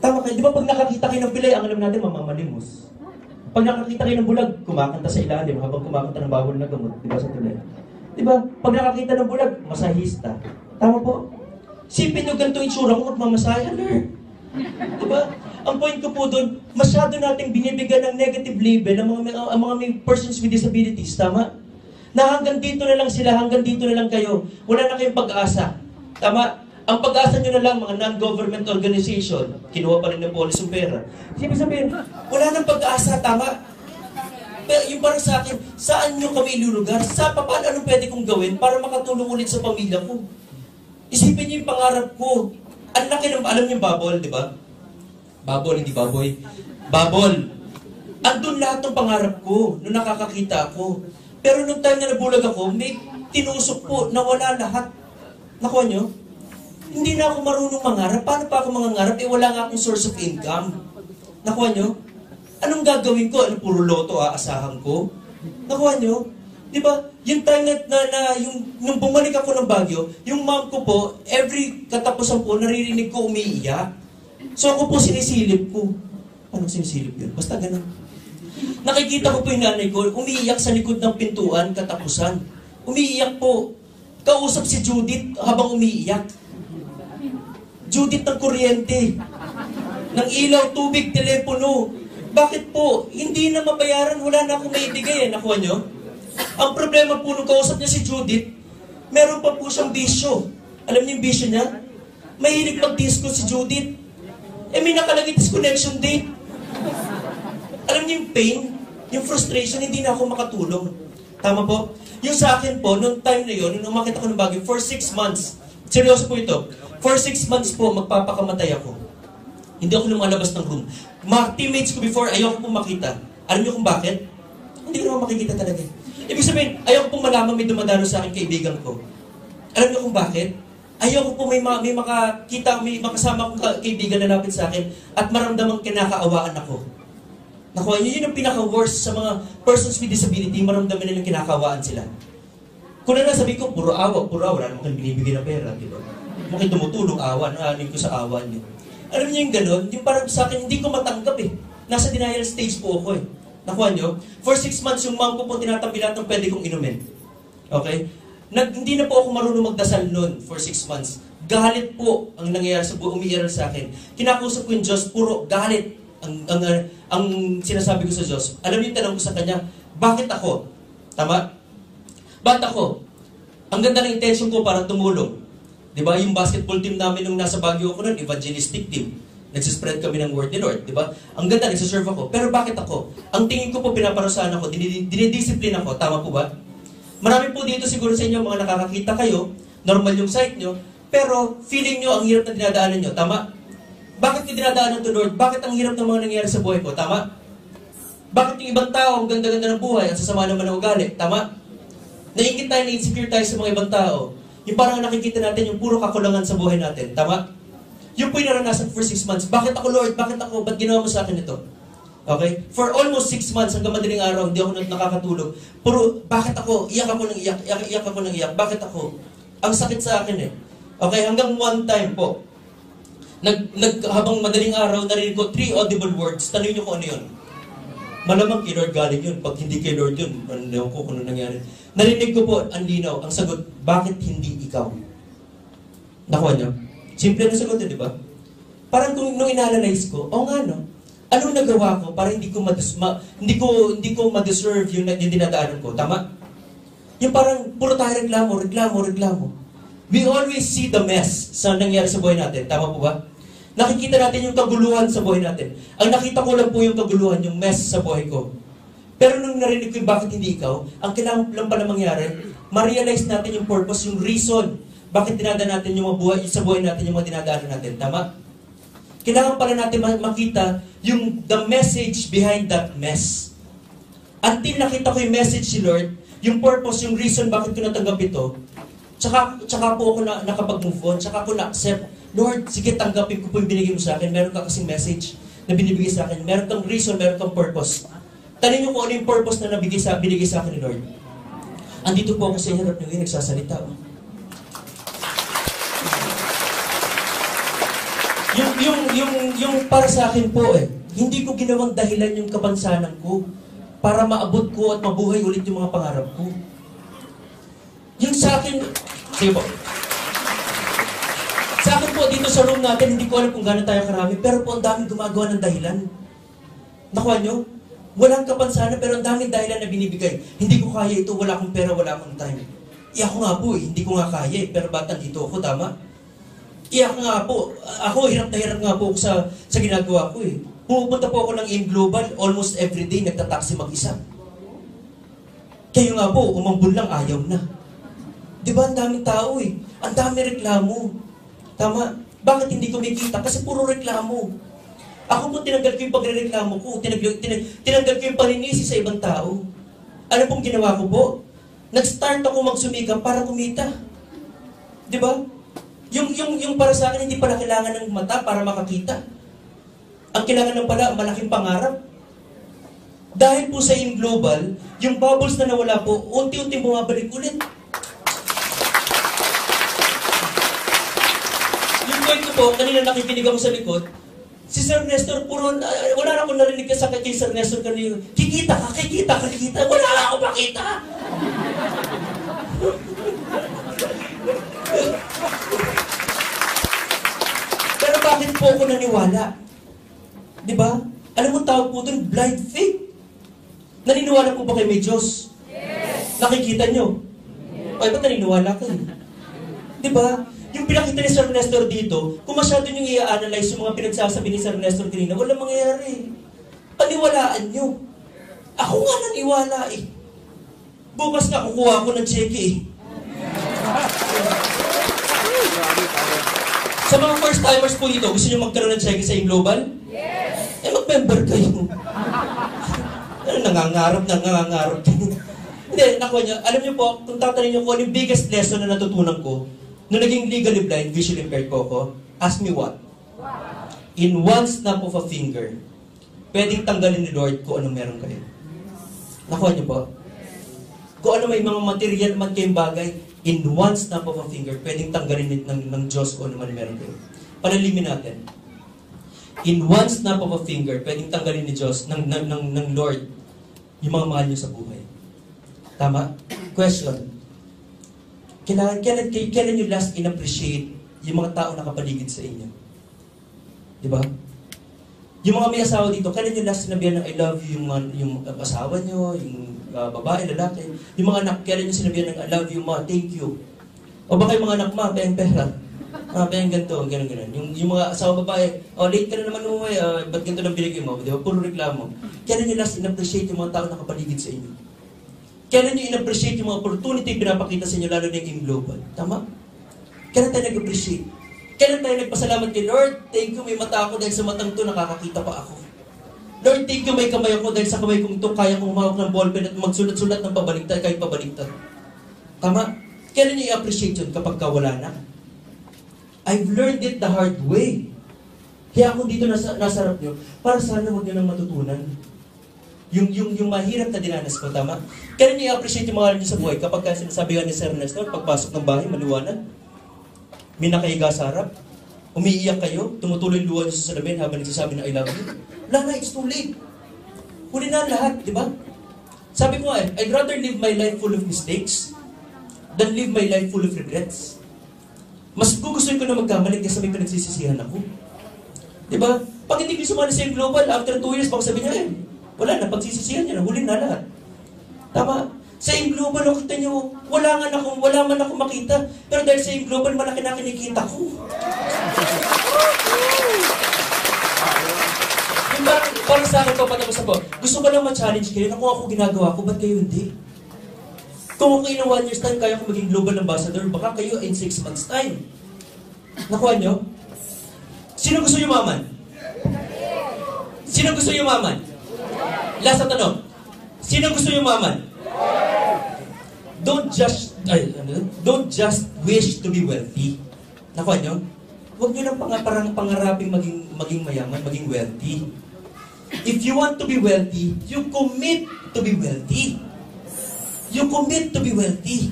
Tama kayo. Di ba pag nakakita kayo ng pilay, ang alam natin, mamamalimos. Pag nakakita kayo ng bulag, kumakanta sa ilalim habang kumakanta ng bawal na gamot. Di ba sa tulay? Di ba? Pag nakakita ng bulag, masahista. Tama po? Sipin nyo ganito itsura ko, magmamasahe, alert. Diba? Ang point ko po doon, masyado nating binibigyan ng negative label ang mga may persons with disabilities, tama? Na hanggang dito na lang sila, hanggang dito na lang kayo. Wala na kayong pag-asa. Tama? Ang pag-asa nyo na lang, mga non-government organization, kinuha pa rin ng polis yung pera. Ibig sabihin, wala nang pag-asa, tama? Pero yung parang sa akin, saan nyo kami ilulugar? Paano anong pwede kong gawin para makatulong ulit sa pamilya ko? Isipin niyo yung pangarap ko. Ang laki ng, alam niyo Babol, di ba? Babol, hindi baboy. Babol. Andun lahat ng pangarap ko, nung nakakakita ako. Pero nung time na nabulag ako, may tinusok po na wala lahat. Nakuha niyo? Hindi na ako marunong mangarap. Paano pa ako mangangarap? Wala nga akong source of income. Nakuha niyo? Anong gagawin ko? Ano, puro loto aasahan ko? Nakuha niyo? Di ba? Yung time nung bumalik ako ng Baguio, yung mom ko po, every katapusan po, naririnig ko umiiyak. So ako po sinisilip ko. Anong sinisilip yun? Basta ganun. Nakikita ko po yung nanay ko, umiiyak sa likod ng pintuan, katapusan. Umiiyak po. Kausap si Judith habang umiiyak. Judith ng kuryente. Ng ilaw, tubig, telepono. Bakit po? Hindi na mabayaran, wala na akong maibigay. Nakuha nyo? Ang problema po nung kausap niya si Judith, meron pa po siyang bisyo. Alam niyo yung bisyo niya? Mahilig mag-disco si Judith. May nakalagay disconnection date. Alam niyo yung pain, yung frustration, hindi na ako makatulong. Tama po? Yung sa akin po, nung time na yun, nung umakit ako ng Baguio, for 6 months, seryoso po ito, for 6 months po, magpapakamatay ako. Hindi ako lumalabas ng room. Mga teammates ko before, ayoko po makita. Alam niyo kung bakit? Hindi ko naman makikita talaga. Ibig sabihin, ayoko pong malaman may dumadalo sa akin kaibigan ko. Alam niyo kung bakit? Ayoko po may makakita, may makasama kong kaibigan na lapit sa akin at maramdamang kinakaawaan ako. Nakuha niyo, yun ang pinaka-worst sa mga persons with disability, maramdaman nilang kinakaawaan sila. Kung na sabi ko, puro awa, wala naman kang binibigay na pera, di ba? Mukha tumutulong awa, naanin ko sa awa niyo. Alam niyo yung gano'n, yung parang sa akin, hindi ko matanggap eh. Nasa denial stage po ako eh. Nakuha niyo? For 6 months, yung mom ko po tinatabi lahat ng pwede kong inumin. Okay? Hindi na po ako marunong magdasal noon for 6 months. Galit po ang nangyayari sa buhay, umiiral sa akin. Kinakusap ko yung Diyos, puro galit ang sinasabi ko sa Diyos. Alam niyo yung tanong ko sa Kanya, bakit ako? Tama? Bakit ako? Ang ganda ng intention ko para tumulong. Diba? Yung basketball team namin nung nasa Baguio ako noon, evangelistic team. Nagsispread kami ng word ni Lord, di ba? Ang ganda, nagsiserve ako. Pero bakit ako? Ang tingin ko po, pinaparusahan ako, dinidisiplin ako. Tama po ba? Marami po dito siguro sa inyo, mga nakakakita kayo, normal yung sight nyo, pero feeling nyo ang hirap na dinadaanan nyo. Tama? Bakit ko dinadaanan to, Lord? Bakit ang hirap ng mga nangyayari sa buhay ko? Tama? Bakit yung ibang tao, ang ganda-ganda ng buhay, ang sasama naman ng ugali? Tama? Naingit tayo, na-insecure tayo sa mga ibang tao. Yung parang nakikita natin yung puro kakulangan sa buhay natin. Tama? Yung po yung naranasan for 6 months. Bakit ako, Lord? Bakit ako? Ba't ginawa mo sa akin ito? Okay? For almost 6 months, hanggang madaling araw, hindi ako nakakatulog. Puro, bakit ako? Iyak ako ng iyak. Iyak ako ng iyak. Bakit ako? Ang sakit sa akin eh. Okay? Hanggang one time po, habang madaling araw, narinig ko 3 audible words. Tanong niyo kung ano yun. Malamang kay Lord galing yun. Pag hindi kay Lord yun, ano ko kung ano nangyari. Narinig ko po, ang linaw, ang sagot, bakit hindi ikaw? Nakuha niyo? Simple na sagot, di ba? Parang nung inanalyze ko, nga no, anong nagawa ko para hindi ko ma-deserve yung dinadaanan ko? Tama? Yung parang puro tayo reklamo. We always see the mess sa nangyari sa buhay natin. Tama po ba? Nakikita natin yung kaguluhan sa buhay natin. Ang nakita ko lang po yung kaguluhan, yung mess sa buhay ko. Pero nung narinig ko yung bakit hindi ikaw, ang kailangan lang pala mangyari, ma-realize natin yung purpose, yung reason, bakit dinadaan natin yung buhay, sa buhay natin yung mga dinadaanan natin. Tama? Kailangan pala natin makita yung the message behind that mess. Until nakita ko yung message si Lord, yung purpose, yung reason bakit ko natanggap ito, tsaka po ako nakapag-move on, tsaka ko na-accept, Lord, sige, tanggapin ko po yung binigay mo sa akin. Meron ka kasing message na binibigay sa akin. Meron kang reason, meron kang purpose. Tanong niyo kung ano yung purpose na binigay sa akin ni Lord. Andito po ako sa harap niyo, nagsasalita. Yung para sa akin po hindi ko ginawang dahilan yung kapansanan ko para maabot ko at mabuhay ulit yung mga pangarap ko. Yung sa akin, sige po. Sa akin po, dito sa room natin, hindi ko alam kung gano'n tayo karami, pero po ang daming gumagawa ng dahilan. Nakuha nyo? Walang kapansanan, pero ang daming dahilan na binibigay. Hindi ko kaya ito, wala akong pera, wala akong time. Ako nga po hindi ko nga kaya pero ba't nandito ako, tama? Ako nga po, ako hirap na hirap nga po ako sa ginagawa ko Pumupunta po ako ng AIM Global, almost everyday, nagtataksi mag-isa. Kayo nga po, umambun lang, ayaw na. Di ba, ang daming tao Ang dami reklamo. Tama? Bakit hindi kumikita? Kasi puro reklamo. Ako po, tinanggal ko yung pagre-reklamo ko. Tinanggal ko yung paninisi sa ibang tao. Ano pong ginawa ko po? Nag-start ako magsumikap para kumita. Di ba? Yung para sa akin, hindi pala kailangan ng mata para makakita. Ang kailangan ng pala, malaking pangarap. Dahil po sa AIM Global, yung bubbles na nawala po, unti-unti bumabalik ulit. Yung point ko po, kanina nakikinig ako sa likod, si Sir Nestor, puro, wala na akong narinig sa kay Sir Nestor kanina, kikita. Wala na akong makita. Pero bakit po ako naniwala? Diba? Alam mo tawag po doon, blind faith. Naniniwala po ba kayo may Diyos? Yes! Nakikita nyo? Yes. Ay, ba't naniniwala kayo? Diba? Yung pinakita ni Sir Nestor dito, kung masyado nyo i-analyze yung mga pinagsasabi ni Sir Nestor kanina, walang mangyayari. Paniwalaan nyo. Ako nga naniwala Bukas nga kukuha ako ng cheque Sa mga first timers po dito, gusto nyo magkaroon ng cheque sa AIM Global? Yes! Mag-member kayo. Nangangarap. Hindi, nakuha nyo. Alam nyo po, kung tatanungin nyo kung ano yung biggest lesson na natutunan ko, nung naging legally blind, visually impaired po ako, ask me what? In one snap of a finger, pwedeng tanggalin ni Lord kung anong meron kayo. Nakuha nyo po? Kung ano may mga material man kayong bagay, in one snap of a finger, pwedeng tanggalin ng Diyos kung ano man meron kayo. Panalimin natin. In one snap of a finger, pwedeng tanggalin ni Diyos, ng Lord, yung mga mahal nyo sa buhay. Tama? Question. Kailan nyo last in-appreciate yung mga tao na kapaligid sa inyo? Diba? Yung mga may asawa dito, kailan nyo last sinabihan ng I love you yung asawa nyo, yung babae, lalaki? Yung mga anak, kailan nyo sinabihan ng I love you, ma, thank you? O baka yung mga anak, ma, pera. Payang ganito, gano'n. Yung mga asawa babae, late ka na naman umuwi, ba't ganito lang binigay mo? Di ba? Puro reklamo. Kailan nyo last in-appreciate yung mga tao na kapaligid sa inyo? Kailan nyo in-appreciate yung mga opportunity pinapakita sa inyo, lalo na yung AIM Global? Tama? Kailan tayo nag-appreciate? Kailan tayo nagpasalamat kay Lord? Thank you, may mata ako dahil sa matang to, nakakakita pa ako. Lord, thank you, may kamay ako dahil sa kamay kong ito, kaya kong humawak ng ballpen at magsulat-sulat ng pabaliktad kahit pabaliktad. Tama? Kailan nyo i-appreciate yun kapag wala na? I've learned it the hard way. Kaya ako dito nasa harap nyo, para sana huwag nyo nang matutunan. Yung mahirap na dinanas ko, tama? Kaya niyo i-appreciate yung mga nyo sa buhay kapag sinasabi ni Sir Nestor, pagpasok ng bahay, maliwanag. May nakahiga sa harap. Umiiyak kayo, tumutuloy luha nyo sa salamin habang nagsasabi na I love you. Wala na, it's too late. Huli na lahat, di ba? Sabi ko I'd rather live my life full of mistakes than live my life full of regrets. Mas gugustuhin ko na magkamali kasi may pinagsisisihan ako. Diba? Pag hindi ko sumali sa AIM Global, after 2 years, baka sabi niya, wala na, pagsisisihan niya na, huli na lahat. Tama? Sa AIM Global, kita niyo, wala man ako makita, pero dahil sa AIM Global, malaki na kinikita ko. Para sa akin, papatapos ako, gusto ko lang ma-challenge kayo na kung ako ginagawa ko, ba't kayo hindi? Kung ako in 1 year's time, kaya ko maging global ambassador, baka kayo in 6 months' time. Nakuha nyo? Sino gusto yumaman? Sino gusto yumaman? Last na tanong. Sino gusto yumaman? Don't just wish to be wealthy. Nakuha nyo? Huwag nyo lang pangaraping maging mayaman, maging wealthy. If you want to be wealthy, you commit to be wealthy. You commit to be wealthy.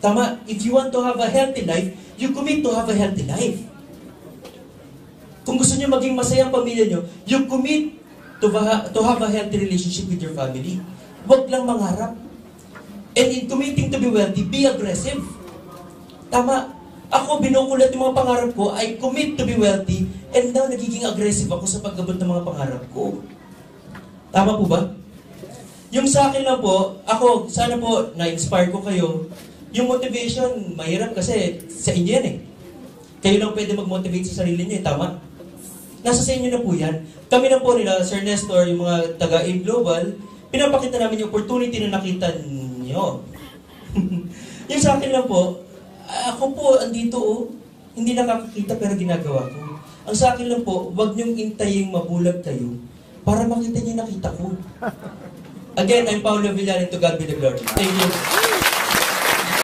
Tama? If you want to have a healthy life, you commit to have a healthy life. Kung gusto niyo maging masaya ang pamilya niyo, you commit to have a healthy relationship with your family. Huwag lang mangarap. And in committing to be wealthy, be aggressive. Tama. Ako, binukulat yung mga pangarap ko, I commit to be wealthy, and now nagiging aggressive ako sa pag-abot ng mga pangarap ko. Tama po ba? Yung sa akin lang po, ako, sana po, na-inspire ko kayo. Yung motivation, mahirap kasi sa inyo yan eh. Kayo lang pwede mag-motivate sa sarili niyo, tama? Nasa sa inyo na po yan. Kami na po nila, Sir Nestor, yung mga taga-AIM Global, pinapakita namin yung opportunity na nakita niyo. Yung sa akin lang po, ako po, andito hindi nakakakita pero ginagawa ko. Ang sa akin lang po, huwag niyong intaying mabulag kayo para makita niyo nakita ko. Again, I'm Paolo Villar, and to God be the glory. Thank you.